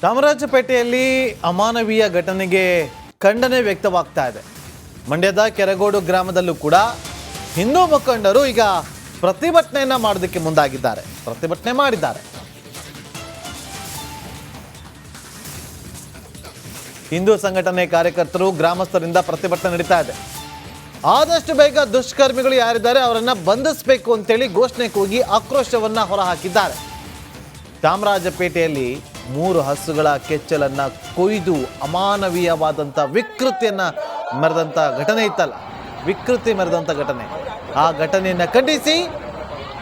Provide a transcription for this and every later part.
ಚಾಮರಾಜಪೇಟೆಯಲ್ಲಿ ಅಮಾನವೀಯ ಘಟನೆಗೆ ಖಂಡನೆ ವ್ಯಕ್ತವಾಗ್ತಾ ಇದೆ. ಮಂಡ್ಯದ ಕೆರಗೋಡು ಗ್ರಾಮದಲ್ಲೂ ಕೂಡ ಹಿಂದೂ ಮುಖಂಡರು ಈಗ ಪ್ರತಿಭಟನೆಯನ್ನ ಮಾಡೋದಕ್ಕೆ ಮುಂದಾಗಿದ್ದಾರೆ. ಪ್ರತಿಭಟನೆ ಮಾಡಿದ್ದಾರೆ. ಹಿಂದೂ ಸಂಘಟನೆ ಕಾರ್ಯಕರ್ತರು ಗ್ರಾಮಸ್ಥರಿಂದ ಪ್ರತಿಭಟನೆ ನಡೀತಾ ಇದೆ. ಆದಷ್ಟು ಬೇಗ ದುಷ್ಕರ್ಮಿಗಳು ಯಾರಿದ್ದಾರೆ ಅವರನ್ನ ಬಂಧಿಸಬೇಕು ಅಂತೇಳಿ ಘೋಷಣೆ ಕೂಗಿ ಆಕ್ರೋಶವನ್ನ ಹೊರಹಾಕಿದ್ದಾರೆ. ಚಾಮರಾಜಪೇಟೆಯಲ್ಲಿ 3 ಹಸುಗಳ ಕೆಚ್ಚಲನ್ನ ಕೊಯ್ದು ಅಮಾನವೀಯವಾದಂಥ ವಿಕೃತಿಯನ್ನ ಮೆರೆದಂಥ ಘಟನೆ ಇತ್ತಲ್ಲ, ವಿಕೃತಿ ಮೆರೆದಂಥ ಘಟನೆ. ಆ ಘಟನೆಯನ್ನ ಖಂಡಿಸಿ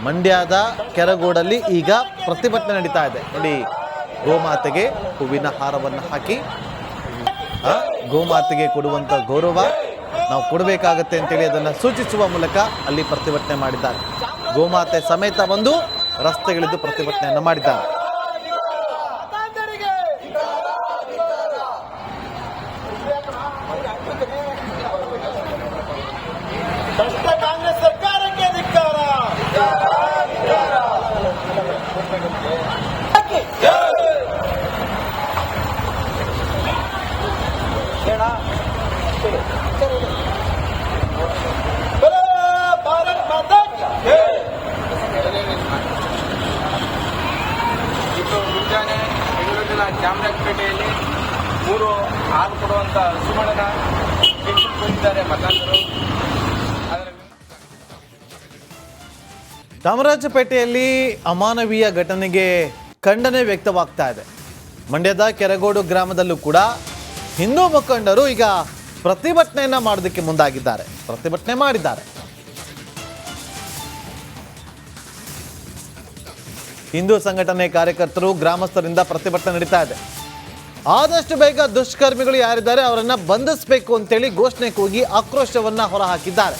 ಮಂಡ್ಯದ ಕೆರಗೋಡಲ್ಲಿ ಈಗ ಪ್ರತಿಭಟನೆ ನಡೀತಾ ಇದೆ. ನೋಡಿ, ಗೋಮಾತೆಗೆ ಹೂವಿನ ಹಾರವನ್ನು ಹಾಕಿ ಗೋಮಾತೆಗೆ ಕೊಡುವಂಥ ಗೌರವ ನಾವು ಕೊಡಬೇಕಾಗತ್ತೆ ಅಂತೇಳಿ ಅದನ್ನು ಸೂಚಿಸುವ ಮೂಲಕ ಅಲ್ಲಿ ಪ್ರತಿಭಟನೆ ಮಾಡಿದ್ದಾರೆ. ಗೋಮಾತೆ ಸಮೇತ ಬಂದು ರಸ್ತೆಗಿಳಿದು ಪ್ರತಿಭಟನೆಯನ್ನು ಮಾಡಿದ್ದಾರೆ. ಕಾಂಗ್ರೆಸ್ ಸರ್ಕಾರಕ್ಕೆ ಧಿಕ್ಕಾರ. ಭಾರತ್ ಮಾತಾ ಇದು ಮುಂಜಾನೆ ಬೆಂಗಳೂರಿನ ಚಾಮರಾಜಪೇಟೆಯಲ್ಲಿ 3 ಹಾಲು ಕೊಡುವಂತ ಸುಮಣನ ಕೊಟ್ಟಿದ್ದಾರೆ ಮತದಾರರು. ಚಾಮರಾಜಪೇಟೆಯಲ್ಲಿ ಅಮಾನವೀಯ ಘಟನೆಗೆ ಖಂಡನೆ ವ್ಯಕ್ತವಾಗ್ತಾ ಇದೆ. ಮಂಡ್ಯದ ಕೆರಗೋಡು ಗ್ರಾಮದಲ್ಲೂ ಕೂಡ ಹಿಂದೂ ಮುಖಂಡರು ಈಗ ಪ್ರತಿಭಟನೆಯನ್ನ ಮಾಡೋದಕ್ಕೆ ಮುಂದಾಗಿದ್ದಾರೆ. ಪ್ರತಿಭಟನೆ ಮಾಡಿದ್ದಾರೆ. ಹಿಂದೂ ಸಂಘಟನೆ ಕಾರ್ಯಕರ್ತರು ಗ್ರಾಮಸ್ಥರಿಂದ ಪ್ರತಿಭಟನೆ ನಡೀತಾ ಇದೆ. ಆದಷ್ಟು ಬೇಗ ದುಷ್ಕರ್ಮಿಗಳು ಯಾರಿದ್ದಾರೆ ಅವರನ್ನ ಬಂಧಿಸಬೇಕು ಅಂತೇಳಿ ಘೋಷಣೆ ಕೂಗಿ ಆಕ್ರೋಶವನ್ನ ಹೊರಹಾಕಿದ್ದಾರೆ.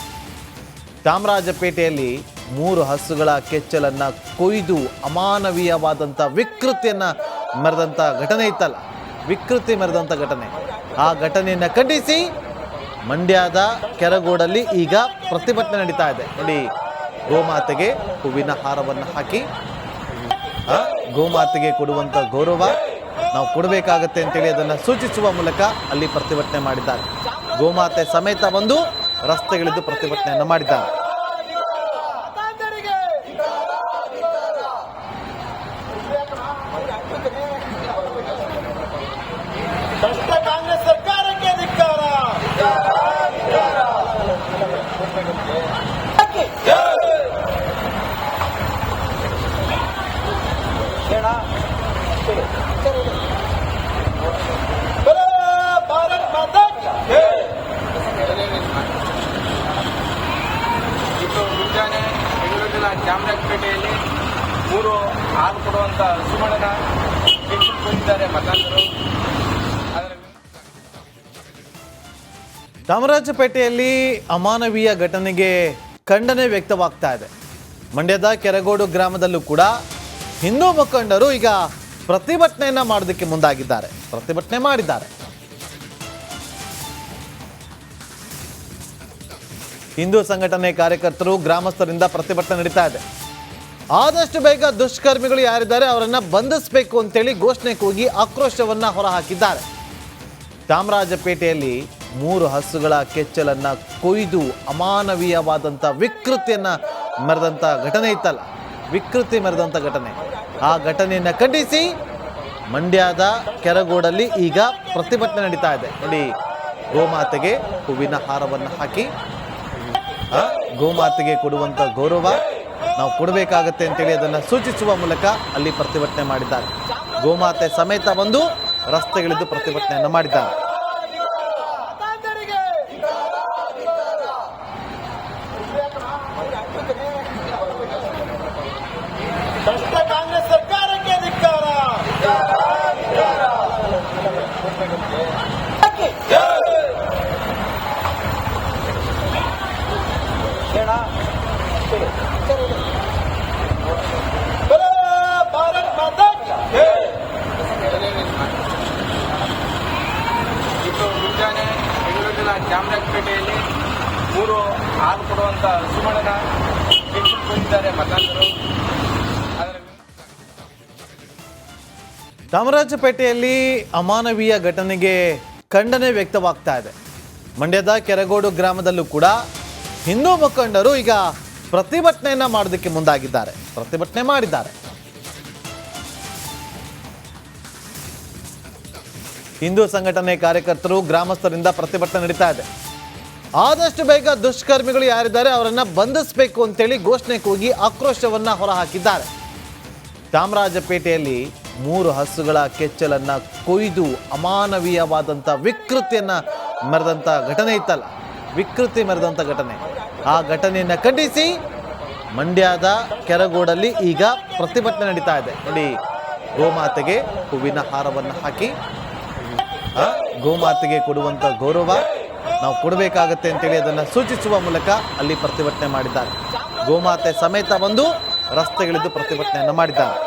ಚಾಮರಾಜಪೇಟೆಯಲ್ಲಿ 3 ಹಸುಗಳ ಕೆಚ್ಚಲನ್ನ ಕೊಯ್ದು ಅಮಾನವೀಯವಾದಂಥ ವಿಕೃತಿಯನ್ನ ಮೆರೆದಂಥ ಘಟನೆ ಇತ್ತಲ್ಲ, ವಿಕೃತಿ ಮೆರೆದಂಥ ಘಟನೆ. ಆ ಘಟನೆಯನ್ನ ಖಂಡಿಸಿ ಮಂಡ್ಯದ ಕೆರಗೋಡಲ್ಲಿ ಈಗ ಪ್ರತಿಭಟನೆ ನಡೀತಾ ಇದೆ. ನೋಡಿ, ಗೋಮಾತೆಗೆ ಹೂವಿನ ಹಾರವನ್ನು ಹಾಕಿ ಗೋಮಾತೆಗೆ ಕೊಡುವಂಥ ಗೌರವ ನಾವು ಕೊಡಬೇಕಾಗತ್ತೆ ಅಂತೇಳಿ ಅದನ್ನು ಸೂಚಿಸುವ ಮೂಲಕ ಅಲ್ಲಿ ಪ್ರತಿಭಟನೆ ಮಾಡಿದ್ದಾರೆ. ಗೋಮಾತೆ ಸಮೇತ ಬಂದು ರಸ್ತೆಗಿಳಿದು ಪ್ರತಿಭಟನೆಯನ್ನು ಮಾಡಿದ್ದಾರೆ. ಕಾಂಗ್ರೆಸ್ ಸರ್ಕಾರಕ್ಕೆ ಧಿಕ್ಕಾರ. ಭಾರತ್ ಮಾತಾ ಇದು ಮುಂಜಾನೆ ಬೆಂಗಳೂರಿನ ಚಾಮರಾಜಪೇಟೆಯಲ್ಲಿ 3 ಹಾಲು ಕೊಡುವಂತ ಸುಮಣನ ಕೊಟ್ಟಿದ್ದಾರೆ ಮತದಾರರು. ಚಾಮರಾಜಪೇಟೆಯಲ್ಲಿ ಅಮಾನವೀಯ ಘಟನೆಗೆ ಖಂಡನೆ ವ್ಯಕ್ತವಾಗ್ತಾ ಇದೆ. ಮಂಡ್ಯದ ಕೆರಗೋಡು ಗ್ರಾಮದಲ್ಲೂ ಕೂಡ ಹಿಂದೂ ಮುಖಂಡರು ಈಗ ಪ್ರತಿಭಟನೆಯನ್ನ ಮಾಡೋದಕ್ಕೆ ಮುಂದಾಗಿದ್ದಾರೆ. ಪ್ರತಿಭಟನೆ ಮಾಡಿದ್ದಾರೆ. ಹಿಂದೂ ಸಂಘಟನೆ ಕಾರ್ಯಕರ್ತರು ಗ್ರಾಮಸ್ಥರಿಂದ ಪ್ರತಿಭಟನೆ ನಡೀತಾ ಇದೆ. ಆದಷ್ಟು ಬೇಗ ದುಷ್ಕರ್ಮಿಗಳು ಯಾರಿದ್ದಾರೆ ಅವರನ್ನ ಬಂಧಿಸಬೇಕು ಅಂತೇಳಿ ಘೋಷಣೆ ಕೂಗಿ ಆಕ್ರೋಶವನ್ನ ಹೊರಹಾಕಿದ್ದಾರೆ. ಚಾಮರಾಜಪೇಟೆಯಲ್ಲಿ 3 ಹಸುಗಳ ಕೆಚ್ಚಲನ್ನ ಕೊಯ್ದು ಅಮಾನವೀಯವಾದಂಥ ವಿಕೃತಿಯನ್ನ ಮೆರೆದಂಥ ಘಟನೆ ಇತ್ತಲ್ಲ, ವಿಕೃತಿ ಮೆರೆದಂಥ ಘಟನೆ. ಆ ಘಟನೆಯನ್ನ ಖಂಡಿಸಿ ಮಂಡ್ಯದ ಕೆರಗೋಡಲ್ಲಿ ಈಗ ಪ್ರತಿಭಟನೆ ನಡೀತಾ ಇದೆ. ನೋಡಿ, ಗೋಮಾತೆಗೆ ಹೂವಿನ ಹಾರವನ್ನು ಹಾಕಿ ಗೋಮಾತೆಗೆ ಕೊಡುವಂಥ ಗೌರವ ನಾವು ಕೊಡಬೇಕಾಗತ್ತೆ ಅಂತೇಳಿ ಅದನ್ನು ಸೂಚಿಸುವ ಮೂಲಕ ಅಲ್ಲಿ ಪ್ರತಿಭಟನೆ ಮಾಡಿದ್ದಾರೆ. ಗೋಮಾತೆ ಸಮೇತ ಬಂದು ರಸ್ತೆಗಿಳಿದು ಪ್ರತಿಭಟನೆಯನ್ನು ಮಾಡಿದ್ದಾರೆ. ಕಾಂಗ್ರೆಸ್ ಸರ್ಕಾರಕ್ಕೆ ಧಿಕ್ಕಾರ. ಭಾರತ್ ಮಾತಾ ಇದು ಮುಂಜಾನೆ ಬೆಂಗಳೂರಿನ ಚಾಮರಾಜಪೇಟೆಯಲ್ಲಿ 3 ಹಾಲು ಕೊಡುವಂತ ಸುಮಣನ ಕೊಟ್ಟಿದ್ದಾರೆ ಮತದಾರರು. ಚಾಮರಾಜಪೇಟೆಯಲ್ಲಿ ಅಮಾನವೀಯ ಘಟನೆಗೆ ಖಂಡನೆ ವ್ಯಕ್ತವಾಗ್ತಾ ಇದೆ. ಮಂಡ್ಯದ ಕೆರಗೋಡು ಗ್ರಾಮದಲ್ಲೂ ಕೂಡ ಹಿಂದೂ ಮುಖಂಡರು ಈಗ ಪ್ರತಿಭಟನೆಯನ್ನ ಮಾಡೋದಕ್ಕೆ ಮುಂದಾಗಿದ್ದಾರೆ. ಪ್ರತಿಭಟನೆ ಮಾಡಿದ್ದಾರೆ. ಹಿಂದೂ ಸಂಘಟನೆ ಕಾರ್ಯಕರ್ತರು ಗ್ರಾಮಸ್ಥರಿಂದ ಪ್ರತಿಭಟನೆ ನಡೀತಾ ಇದೆ. ಆದಷ್ಟು ಬೇಗ ದುಷ್ಕರ್ಮಿಗಳು ಯಾರಿದ್ದಾರೆ ಅವರನ್ನ ಬಂಧಿಸಬೇಕು ಅಂತೇಳಿ ಘೋಷಣೆ ಕೂಗಿ ಆಕ್ರೋಶವನ್ನ ಹೊರಹಾಕಿದ್ದಾರೆ. ಚಾಮರಾಜಪೇಟೆಯಲ್ಲಿ 3 ಹಸುಗಳ ಕೆಚ್ಚಲನ್ನ ಕೊಯ್ದು ಅಮಾನವೀಯವಾದಂಥ ವಿಕೃತಿಯನ್ನ ಮೆರೆದಂಥ ಘಟನೆ ಇತ್ತಲ್ಲ, ವಿಕೃತಿ ಮೆರೆದಂಥ ಘಟನೆ. ಆ ಘಟನೆಯನ್ನು ಖಂಡಿಸಿ ಮಂಡ್ಯದ ಕೆರಗೋಡಲ್ಲಿ ಈಗ ಪ್ರತಿಭಟನೆ ನಡೀತಾ ಇದೆ. ನೋಡಿ, ಗೋಮಾತೆಗೆ ಹೂವಿನ ಹಾರವನ್ನು ಹಾಕಿ ಗೋಮಾತೆಗೆ ಕೊಡುವಂಥ ಗೌರವ ನಾವು ಕೊಡಬೇಕಾಗತ್ತೆ ಅಂತೇಳಿ ಅದನ್ನು ಸೂಚಿಸುವ ಮೂಲಕ ಅಲ್ಲಿ ಪ್ರತಿಭಟನೆ ಮಾಡಿದ್ದಾರೆ. ಗೋಮಾತೆ ಸಮೇತ ಬಂದು ರಸ್ತೆಗಿಳಿದು ಪ್ರತಿಭಟನೆಯನ್ನು ಮಾಡಿದ್ದಾರೆ.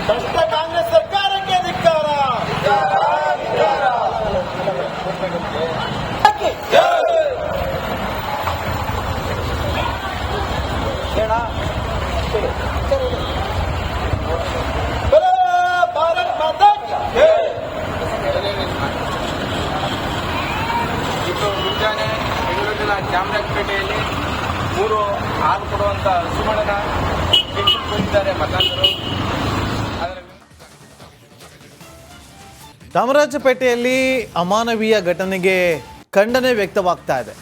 ಭ್ರಷ್ಟ ಕಾಂಗ್ರೆಸ್ ಸರ್ಕಾರಕ್ಕೆ ಧಿಕ್ಕಾರ. ಭಾರತ್ ಮಾತಾ ಕಿ ಜೈ. ಇದು ಮುಂಜಾನೆ ಬೆಂಗಳೂರಿನ ಚಾಮರಾಜಪೇಟೆಯಲ್ಲಿ 3 ಹಾಲು ಕೊಡುವಂತ ಹಸುಗಳನ್ನ ಕಿತ್ತುಕೊಂಡಿದ್ದಾರೆ ಮತದಾರರು. ಚಾಮರಾಜಪೇಟೆಯಲ್ಲಿ ಅಮಾನವೀಯ ಘಟನೆಗೆ ಖಂಡನೆ ವ್ಯಕ್ತವಾಗ್ತಾ ಇದೆ.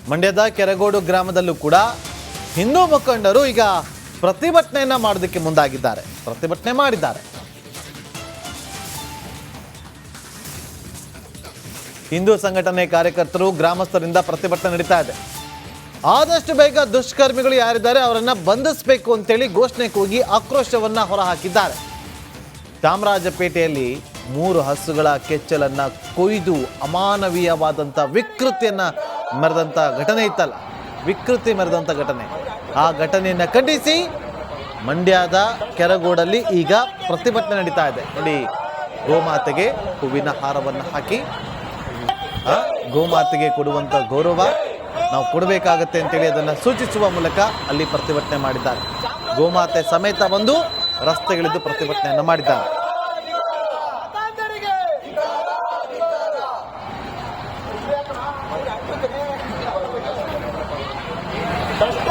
ಮಂಡ್ಯದ ಕೆರಗೋಡು ಗ್ರಾಮದಲ್ಲೂ ಕೂಡ ಹಿಂದೂ ಮುಖಂಡರು ಈಗ ಪ್ರತಿಭಟನೆಯನ್ನ ಮಾಡೋದಕ್ಕೆ ಮುಂದಾಗಿದ್ದಾರೆ. ಪ್ರತಿಭಟನೆ ಮಾಡಿದ್ದಾರೆ. ಹಿಂದೂ ಸಂಘಟನೆ ಕಾರ್ಯಕರ್ತರು ಗ್ರಾಮಸ್ಥರಿಂದ ಪ್ರತಿಭಟನೆ ನಡೀತಾ ಇದೆ. ಆದಷ್ಟು ಬೇಗ ದುಷ್ಕರ್ಮಿಗಳು ಯಾರಿದ್ದಾರೆ ಅವರನ್ನ ಬಂಧಿಸಬೇಕು ಅಂತೇಳಿ ಘೋಷಣೆ ಕೂಗಿ ಆಕ್ರೋಶವನ್ನ ಹೊರಹಾಕಿದ್ದಾರೆ. ಚಾಮರಾಜಪೇಟೆಯಲ್ಲಿ 3 ಹಸುಗಳ ಕೆಚ್ಚಲನ್ನ ಕೊಯ್ದು ಅಮಾನವೀಯವಾದಂಥ ವಿಕೃತಿಯನ್ನ ಮೆರೆದಂಥ ಘಟನೆ ಇತ್ತಲ್ಲ, ವಿಕೃತಿ ಮೆರೆದಂಥ ಘಟನೆ. ಆ ಘಟನೆಯನ್ನು ಖಂಡಿಸಿ ಮಂಡ್ಯದ ಕೆರಗೋಡಲ್ಲಿ ಈಗ ಪ್ರತಿಭಟನೆ ನಡೀತಾ ಇದೆ. ನೋಡಿ, ಗೋಮಾತೆಗೆ ಹೂವಿನ ಹಾರವನ್ನು ಹಾಕಿ ಗೋಮಾತೆಗೆ ಕೊಡುವಂಥ ಗೌರವ ನಾವು ಕೊಡಬೇಕಾಗತ್ತೆ ಅಂತೇಳಿ ಅದನ್ನು ಸೂಚಿಸುವ ಮೂಲಕ ಅಲ್ಲಿ ಪ್ರತಿಭಟನೆ ಮಾಡಿದ್ದಾರೆ. ಗೋಮಾತೆ ಸಮೇತ ಬಂದು ರಸ್ತೆಗಿಳಿದು ಪ್ರತಿಭಟನೆಯನ್ನು ಮಾಡಿದ್ದಾರೆ. ಭ್ರಷ್ಟ